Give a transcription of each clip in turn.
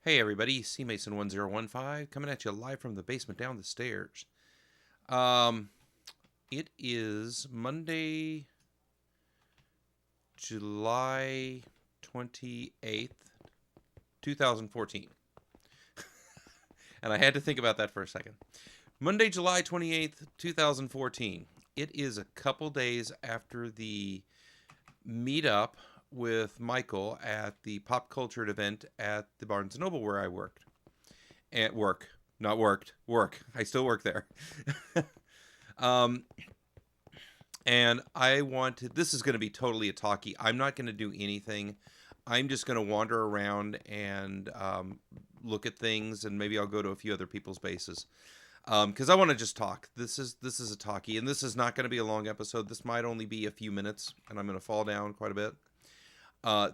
Hey everybody, C Mason 1015 coming at you live from the basement down the stairs. Um it is Monday, July 28th, 2014. And I had to think about that for a second. Monday, July 28th, 2014. It is a couple days after the meetup with Mhykol at the pop culture event at the Barnes & Noble where I worked. At work. Not worked. Work. I still work there. um, and I wanted, this is going to be totally a talkie. I'm not going to do anything. I'm just going to wander around and look at things, and maybe I'll go to a few other people's bases. Because I want to just talk. This is a talkie, and this is not going to be a long episode. This might only be a few minutes, and I'm going to fall down quite a bit.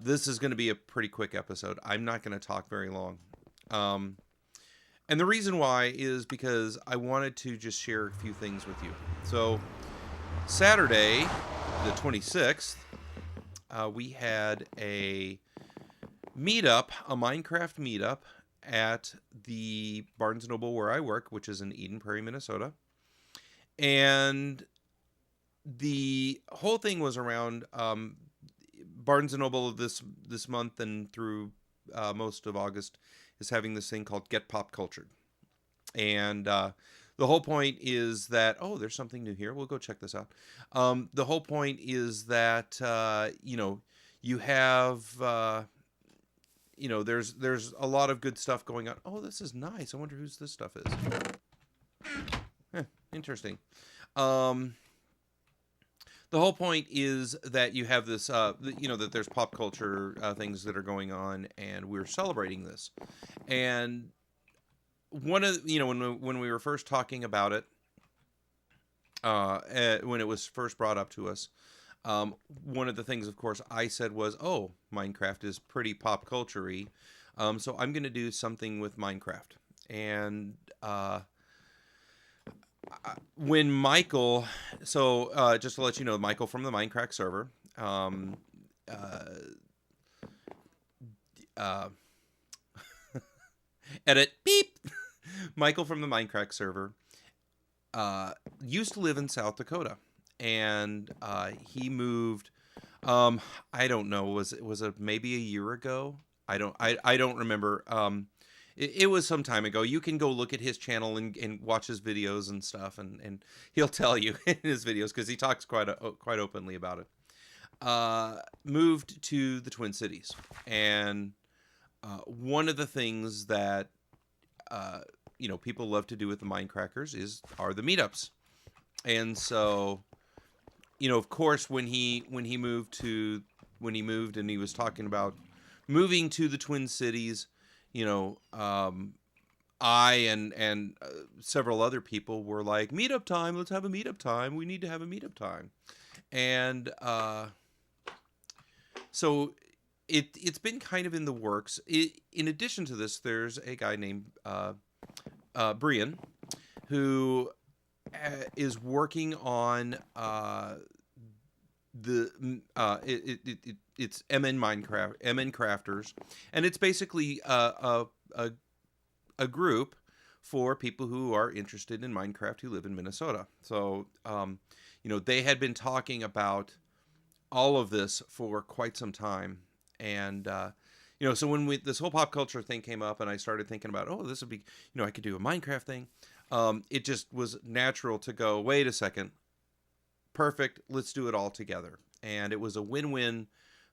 This is going to be a pretty quick episode. I'm not going to talk very long. And the reason why is because I wanted to just share a few things with you. So, Saturday, the 26th, we had a meetup, a Minecraft meetup at the Barnes & Noble where I work, which is in Eden Prairie, Minnesota. And the whole thing was around Barnes & Noble this month and through most of August is having this thing called Get Pop Cultured. And the whole point is that, oh, there's something new here. We'll go check this out. The whole point is that, you have, there's a lot of good stuff going on. Oh, this is nice. I wonder whose this stuff is. Interesting. The whole point is that you have this, that there's pop culture things that are going on, and we're celebrating this. And one of, when we were first talking about it, when it was first brought up to us, one of the things, of course, I said was, oh, Minecraft is pretty pop culture-y, so I'm going to do something with Minecraft. And when Mhykol, so just to let you know, Mhykol from the Minecraft server, edit, beep, Mhykol from the Minecraft server used to live in South Dakota, and he moved. I don't know. Was it maybe a year ago? I don't remember. It was some time ago. You can go look at his channel and watch his videos and stuff, and he'll tell you in his videos because he talks quite openly about it. Moved to the Twin Cities, and one of the things that people love to do with the Minecrackers are the meetups. And so, of course, when he moved and he was talking about moving to the Twin Cities, I and several other people were like, meetup time, let's have a meetup time. We need to have a meetup time. And so it's been kind of in the works. In addition to this, there's a guy named Brian who is working on it's MN Crafters, and it's basically a group for people who are interested in Minecraft who live in Minnesota. So they had been talking about all of this for quite some time, and so when this whole pop culture thing came up, and I started thinking about, oh, this would be, I could do a Minecraft thing. It just was natural to go, wait a second, perfect, let's do it all together. And it was a win-win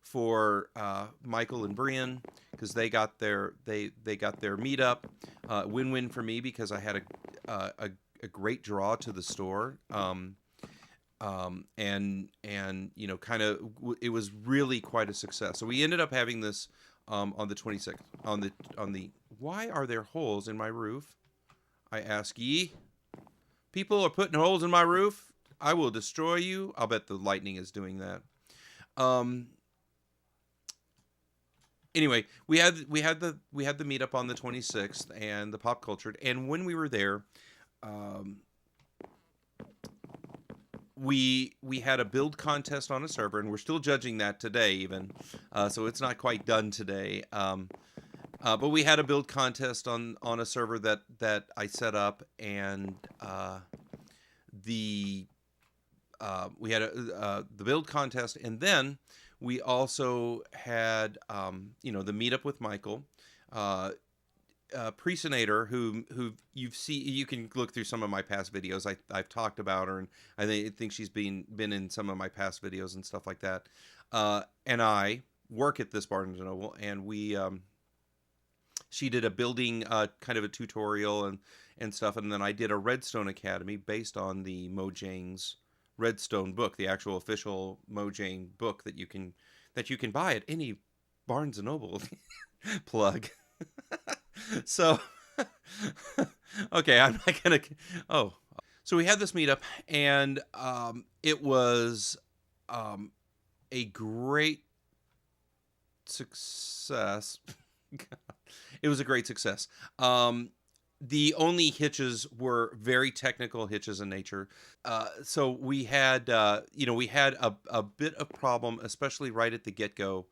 for Mhykol and Brian because they got their meetup. Win-win for me because I had a great draw to the store. And kind of it was really quite a success. So we ended up having this on the 26th. On the why are there holes in my roof? I ask ye. People are putting holes in my roof. I will destroy you. I'll bet the lightning is doing that. Anyway, we had the meetup on the 26th and the pop culture. And when we were there, we had a build contest on a server, and we're still judging that today, even. So it's not quite done today. But we had a build contest on a server that I set up, and the we had the build contest, and then we also had the meetup with Mhykol, Presenator, who you can look through some of my past videos. I've talked about her, and I think she's been in some of my past videos and stuff like that. And I work at this Barnes and Noble, and we she did a building kind of a tutorial and stuff, and then I did a Redstone Academy based on the Mojang's Redstone book, the actual official Mojang book that you can buy at any Barnes and Noble. Plug. So, okay, I'm not gonna. Oh, so we had this meetup, and it was a great success. It was a great success. The only hitches were very technical hitches in nature. So we had, we had a bit of problem, especially right at the get-go,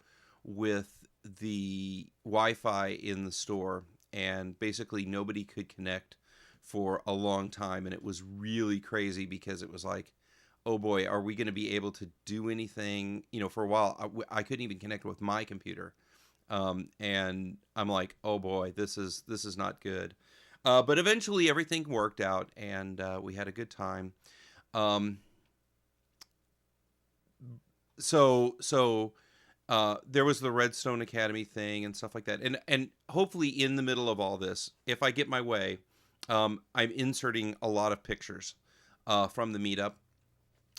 with the Wi-Fi in the store, and basically nobody could connect for a long time, and it was really crazy because it was like, oh boy, are we going to be able to do anything? For a while, I couldn't even connect with my computer, and I'm like, oh boy, this is not good. But eventually everything worked out, and we had a good time. So there was the Redstone Academy thing and stuff like that, and hopefully in the middle of all this, if I get my way, I'm inserting a lot of pictures from the meetup.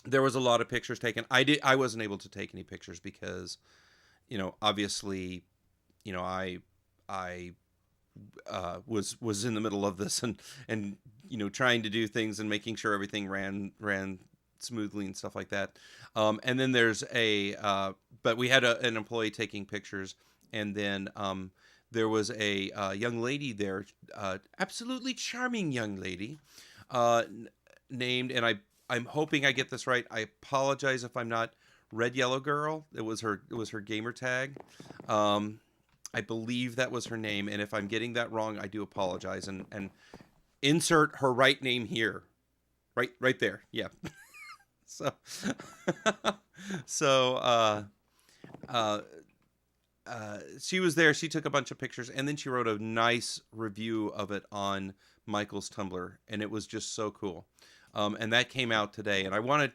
There was a lot of pictures taken. I wasn't able to take any pictures because, obviously, I was in the middle of this and trying to do things and making sure everything ran smoothly and stuff like that. And then there's but we had an employee taking pictures, and then there was a young lady there, absolutely charming young lady, named, and I'm hoping I get this right. I apologize if I'm not. Red Yellow Girl. It was her gamer tag. I believe that was her name, and if I'm getting that wrong, I do apologize. And insert her right name here, right there. Yeah. So, so she was there. She took a bunch of pictures, and then she wrote a nice review of it on Mhykol's Tumblr, and it was just so cool. And that came out today, and I wanted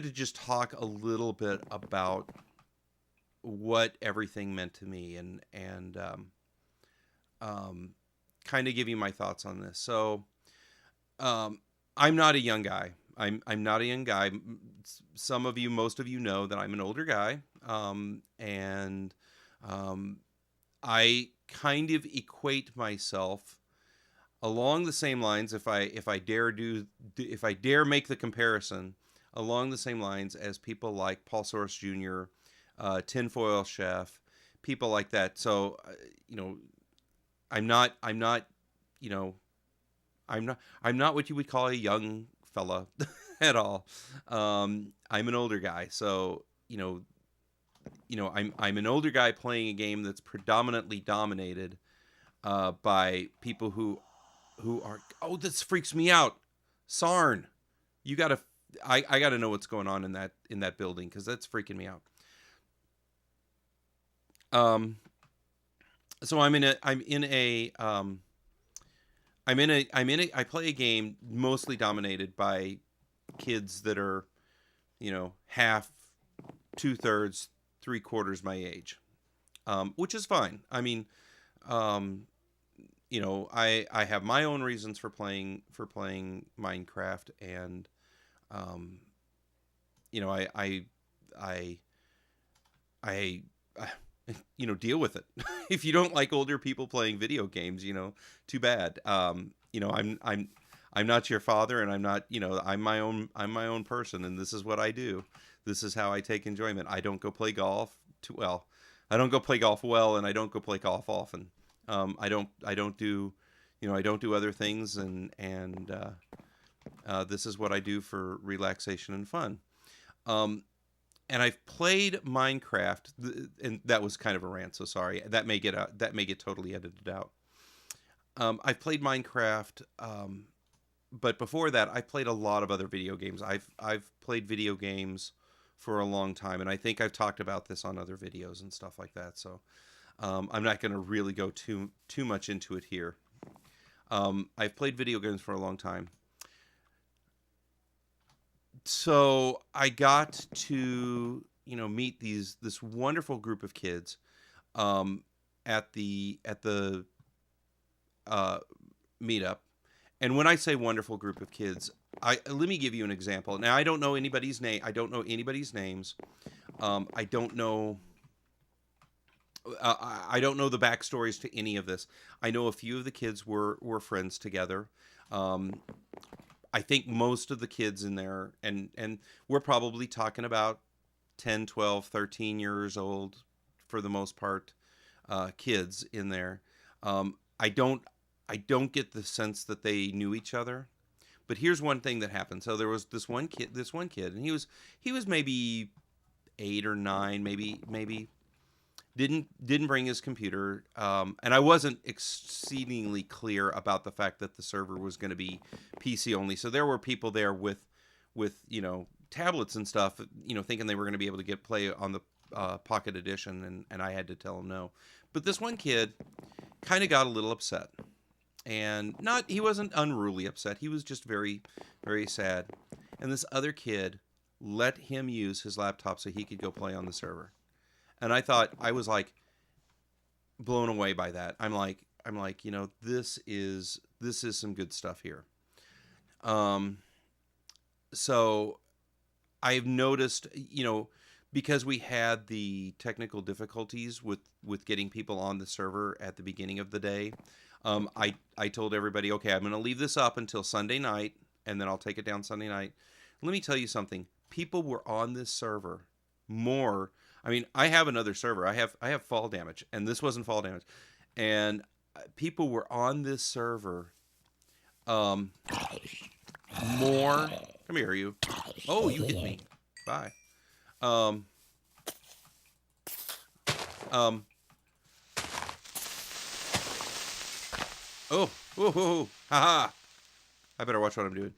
to just talk a little bit about what everything meant to me, and kind of give you my thoughts on this. So, I'm not a young guy. I'm not a young guy. Most of you know that I'm an older guy, and I kind of equate myself along the same lines, if I dare make the comparison, along the same lines as people like Paul Soros Jr., Tinfoil Chef, people like that. So, I'm not what you would call a young fella at all. I'm an older guy, so I'm an older guy playing a game that's predominantly dominated by people who are. Oh, this freaks me out, Sarn. You gotta. I gotta know what's going on in that building, because that's freaking me out. So I play a game mostly dominated by kids that are, half, 2/3, 3/4 my age, which is fine. I mean, I have my own reasons for playing Minecraft, and, I deal with it. If you don't like older people playing video games, too bad. I'm not your father, and I'm not, I'm my own person, and this is what I do. This is how I take enjoyment. I don't go play golf too well. I don't go play golf well, and I don't go play golf often. I don't do other things, and this is what I do for relaxation and fun. and I've played Minecraft, and that was kind of a rant. So sorry. That may get totally edited out. I've played Minecraft, but before that, I played a lot of other video games. I've played video games for a long time, and I think I've talked about this on other videos and stuff like that. So I'm not going to really go too much into it here. I've played video games for a long time. So I got to meet this wonderful group of kids at the uh, meetup. And when I say wonderful group of kids, let me give you an example. Now I don't know anybody's name. I don't know anybody's names. I don't know. I don't know the backstories to any of this. I know a few of the kids were friends together. I think most of the kids in there, and we're probably talking about 10, 12, 13 years old for the most part, kids in there. I don't get the sense that they knew each other. But here's one thing that happened. So there was this one kid, and he was maybe 8 or 9, maybe didn't bring his computer, and I wasn't exceedingly clear about the fact that the server was going to be PC only. So there were people there with tablets and stuff, thinking they were going to be able to play on the Pocket Edition, and I had to tell them no. But this one kid kind of got a little upset, and he wasn't unruly upset. He was just very, very sad. And this other kid let him use his laptop so he could go play on the server. And I was like blown away by that. I'm like, this is some good stuff here. So I've noticed, because we had the technical difficulties with getting people on the server at the beginning of the day, I told everybody, okay, I'm going to leave this up until Sunday night, and then I'll take it down Sunday night. Let me tell you something. People were on this server more. I mean, I have another server. I have Fall Damage, and this wasn't Fall Damage. And people were on this server more. Come here, you. Oh, you hit me. Bye. Oh, whoa, haha. I better watch what I'm doing.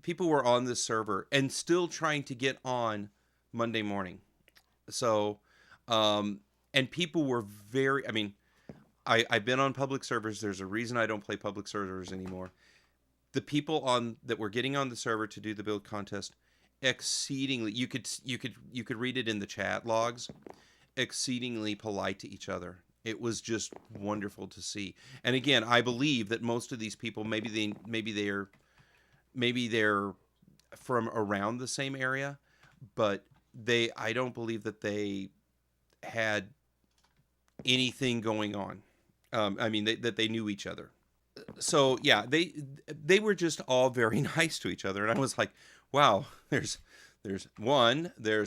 People were on this server and still trying to get on Monday morning. So, and people were very, I mean, I've been on public servers. There's a reason I don't play public servers anymore. The people that were getting on the server to do the build contest, exceedingly, you could read it in the chat logs, exceedingly polite to each other. It was just wonderful to see. And again, I believe that most of these people, maybe they're from around the same area, but I don't believe that they had anything going on. I mean, that they knew each other. So yeah, they were just all very nice to each other, and I was like, wow, there's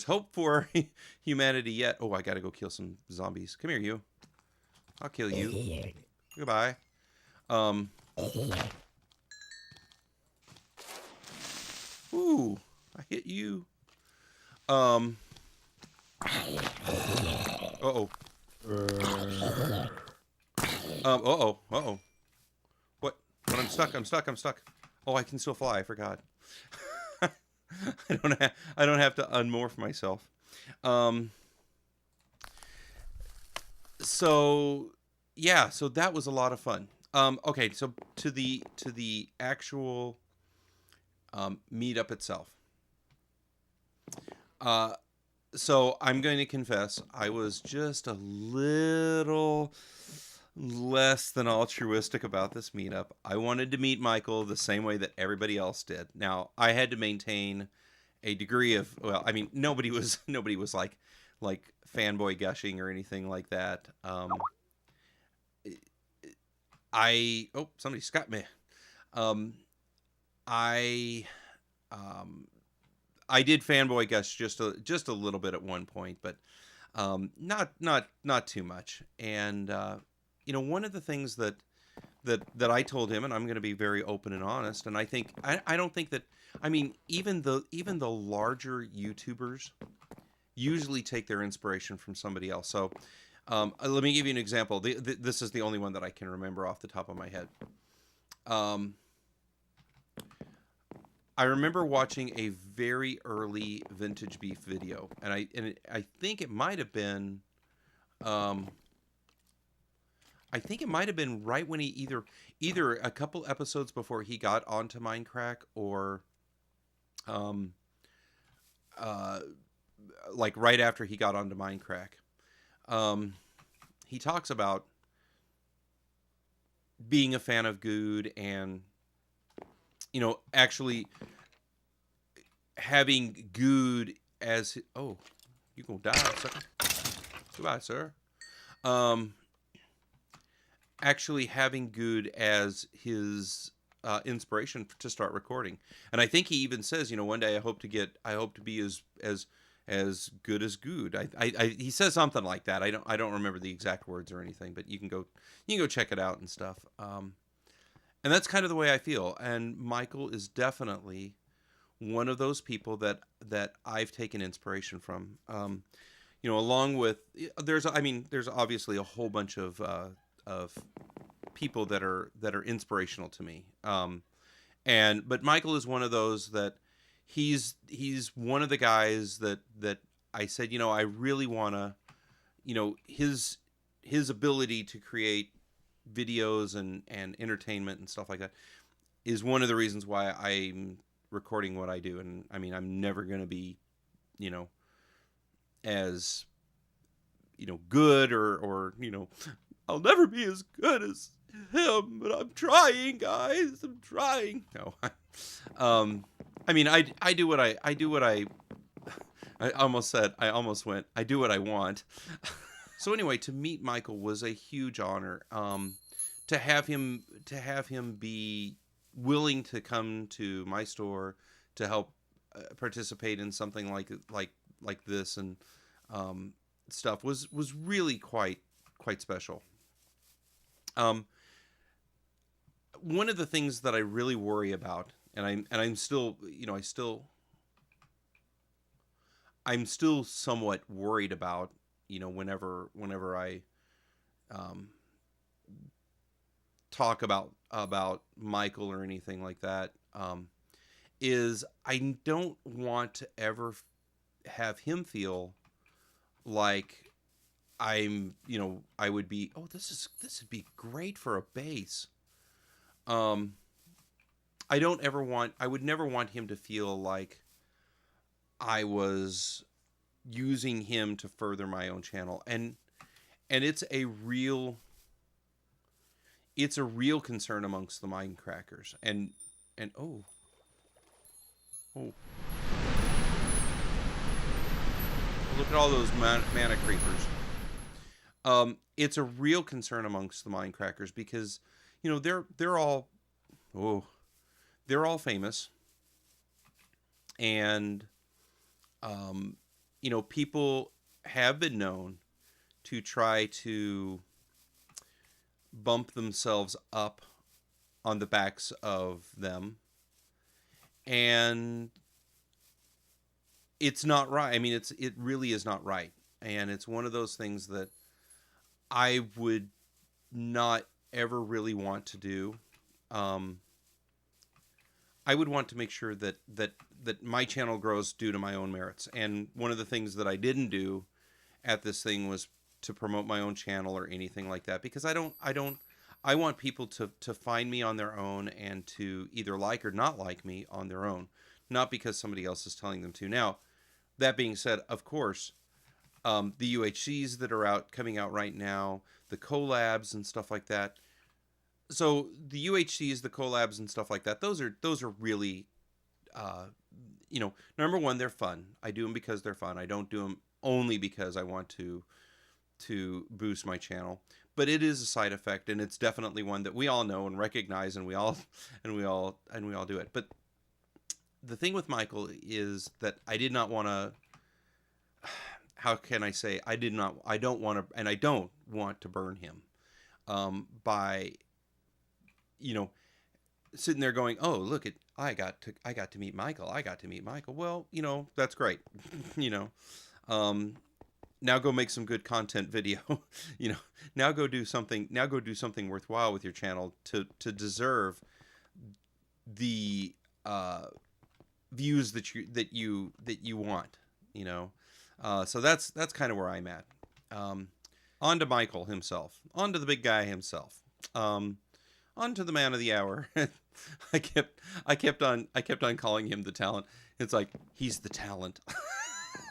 hope for humanity yet. Oh, I gotta go kill some zombies. Come here, you. I'll kill you. Goodbye. Ooh, I hit you. Uh-oh. Uh-oh. What? When I'm stuck. Oh, I can still fly. I forgot. I don't have to unmorph myself. So yeah, so that was a lot of fun. Okay, so to the actual meetup itself. So I'm going to confess, I was just a little less than altruistic about this meetup. I wanted to meet Mhykol the same way that everybody else did. Now, I had to maintain a degree of, well, I mean, nobody was like fanboy gushing or anything like that. Somebody's got me. I did fanboy gush just a little bit at one point, but not too much. And one of the things that that I told him, and I'm going to be very open and honest. And I don't think that, I mean, even the larger YouTubers usually take their inspiration from somebody else. So let me give you an example. This is the only one that I can remember off the top of my head. I remember watching a very early Vintage Beef video, and I think it might have been, I think it might have been right when he either a couple episodes before he got onto Minecraft, or uh, like right after he got onto Minecraft. He talks about being a fan of Good, and actually having Good as oh, you gonna die, sucker. Goodbye, sir. Actually having Good as his inspiration to start recording, and I think he even says, one day I hope to be as good as Good. He says something like that. I don't remember the exact words or anything, but you can go check it out and stuff. And that's kind of the way I feel. And Mhykol is definitely one of those people that I've taken inspiration from. Along with there's obviously a whole bunch of people that are inspirational to me. But Mhykol is one of those that he's one of the guys that I said, I really want to, his ability to create videos and entertainment and stuff like that is one of the reasons why I'm recording what I do. And I mean, I'm never going to be, as, good or, I'll never be as good as him, but I'm trying, guys. I'm trying. No, I mean, I do what I almost said, I almost went, I do what I want. So anyway, to meet Mhykol was a huge honor. To have him be willing to come to my store to help participate in something like this and stuff was really quite special. One of the things that I really worry about, and I'm still, I'm still somewhat worried about, whenever I talk about Mhykol or anything like that, is I don't want to ever have him feel like I would be, oh, this would be great for a base. I would never want him to feel like I was using him to further my own channel. And it's a real concern amongst the Minecrackers. And oh, look at all those mana creepers. It's a real concern amongst the Minecrackers because, they're all famous, and people have been known to try to bump themselves up on the backs of them, and it's not right. I mean, it really is not right, and it's one of those things that I would not ever really want to do. I would want to make sure that my channel grows due to my own merits. And one of the things that I didn't do at this thing was to promote my own channel or anything like that, because I want people to find me on their own and to either like or not like me on their own, not because somebody else is telling them to. Now, that being said, of course, the UHCs that are coming out right now, the collabs and stuff like that. So the UHCs, the collabs and stuff like that, those are really, number one, they're fun. I do them because they're fun. I don't do them only because I want to boost my channel. But it is a side effect, and it's definitely one that we all know and recognize, and we all do it. But the thing with Mhykol is that I did not want to. How can I say? I don't want to burn him by you know, sitting there going, "Oh, look at I got to meet Mhykol. I got to meet Mhykol." Well, that's great. you know, um, now go make some good content video. you know, now go do something. Now go do something worthwhile with your channel to deserve the views that you want. So that's kind of where I'm at. Um, on to Mhykol himself. On to the big guy himself. On to the man of the hour. I kept on calling him the talent. It's like he's the talent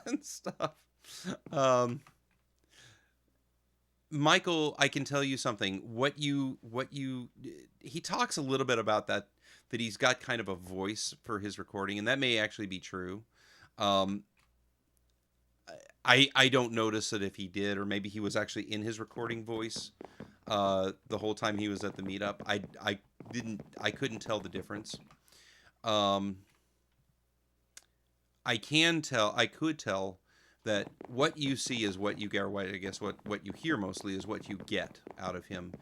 and stuff. Um, Mhykol, I can tell you something. He talks a little bit about that he's got kind of a voice for his recording, and that may actually be true. Um, I don't notice it if he did, or maybe he was actually in his recording voice the whole time he was at the meetup. I couldn't tell the difference. Um, I could tell that what you see is what you get, or I guess what you hear mostly is what you get out of him.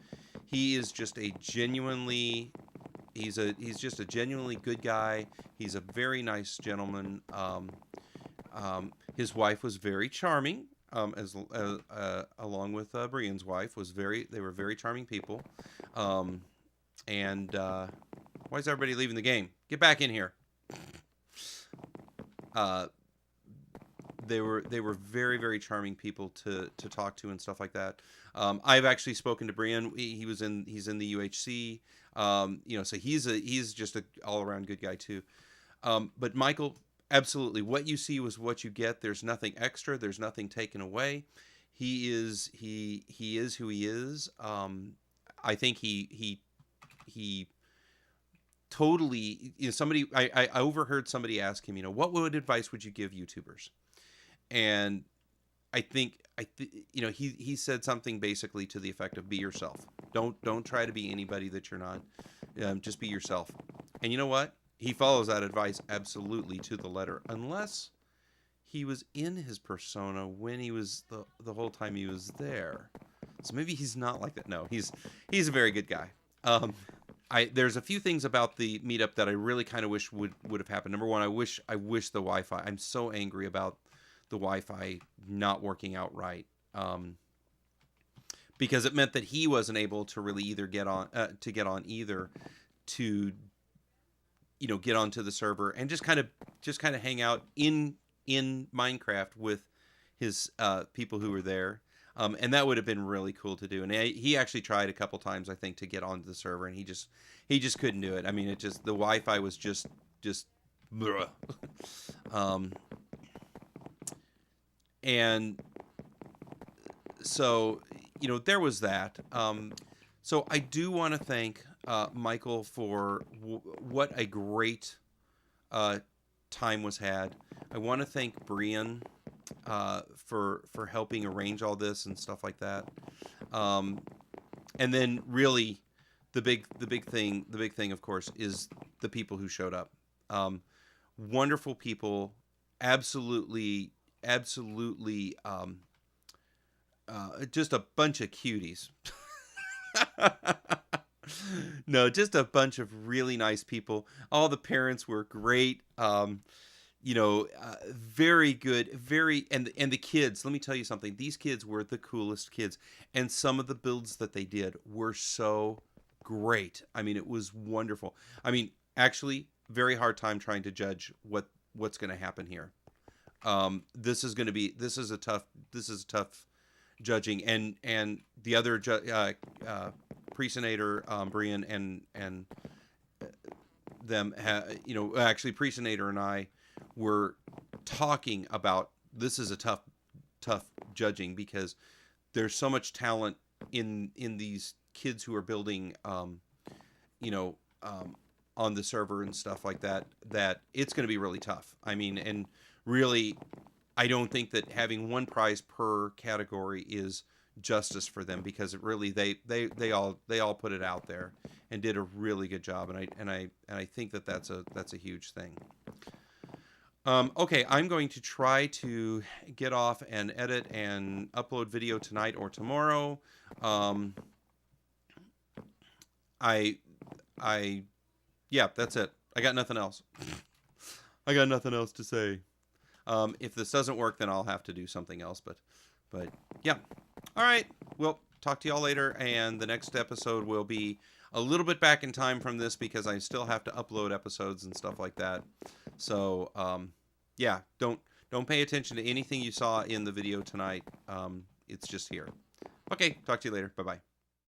He is just a genuinely, he's just a genuinely good guy. He's a very nice gentleman. His wife was very charming, along with Brian's wife they were very charming people. And why is everybody leaving the game? Get back in here. They were very, very charming people to talk to and stuff like that. I've actually spoken to Brian. He's in the UHC. So he's just a all around good guy too. But Mhykol, absolutely, what you see was what you get. There's nothing extra. There's nothing taken away. He is who he is. I think he totally. Somebody I overheard somebody ask him. What advice would you give YouTubers? And I think he said something basically to the effect of be yourself. Don't try to be anybody that you're not. Just be yourself. And you know what? He follows that advice absolutely to the letter, unless he was in his persona when he was the whole time he was there. So maybe he's not like that. No, he's a very good guy. There's a few things about the meetup that I really kind of wish would have happened. Number one, I wish the Wi-Fi. I'm so angry about the Wi-Fi not working out right, because it meant that he wasn't able to really either get on either to get onto the server and just kind of hang out in Minecraft with his people who were there. And that would have been really cool to do. And he actually tried a couple times, I think, to get onto the server, and he just couldn't do it. I mean, the Wi-Fi was just and so there was that. So I do want to thank Mhykol for what a great time was had. I want to thank Brian for helping arrange all this and stuff like that. And then really the big thing of course is the people who showed up. Wonderful people, absolutely just a bunch of cuties. No, just a bunch of really nice people. All the parents were great. Very good, and the kids, let me tell you something. These kids were the coolest kids, and some of the builds that they did were so great. I mean, it was wonderful. I mean, actually, very hard time trying to judge what's going to happen here. This is a tough judging, and the other Presinator, Brian, and them, actually Presinator and I were talking about this is a tough judging, because there's so much talent in these kids who are building, on the server and stuff like that it's going to be really tough. I mean, and really, I don't think that having one prize per category is justice for them, because it really they all put it out there and did a really good job, and I think that's a huge thing. Okay, I'm going to try to get off and edit and upload video tonight or tomorrow. Yeah, that's it. I got nothing else. I got nothing else to say. If this doesn't work, then I'll have to do something else. But yeah. All right. Well, talk to y'all later. And the next episode will be a little bit back in time from this because I still have to upload episodes and stuff like that. So yeah, don't pay attention to anything you saw in the video tonight. It's just here. Okay. Talk to you later. Bye bye.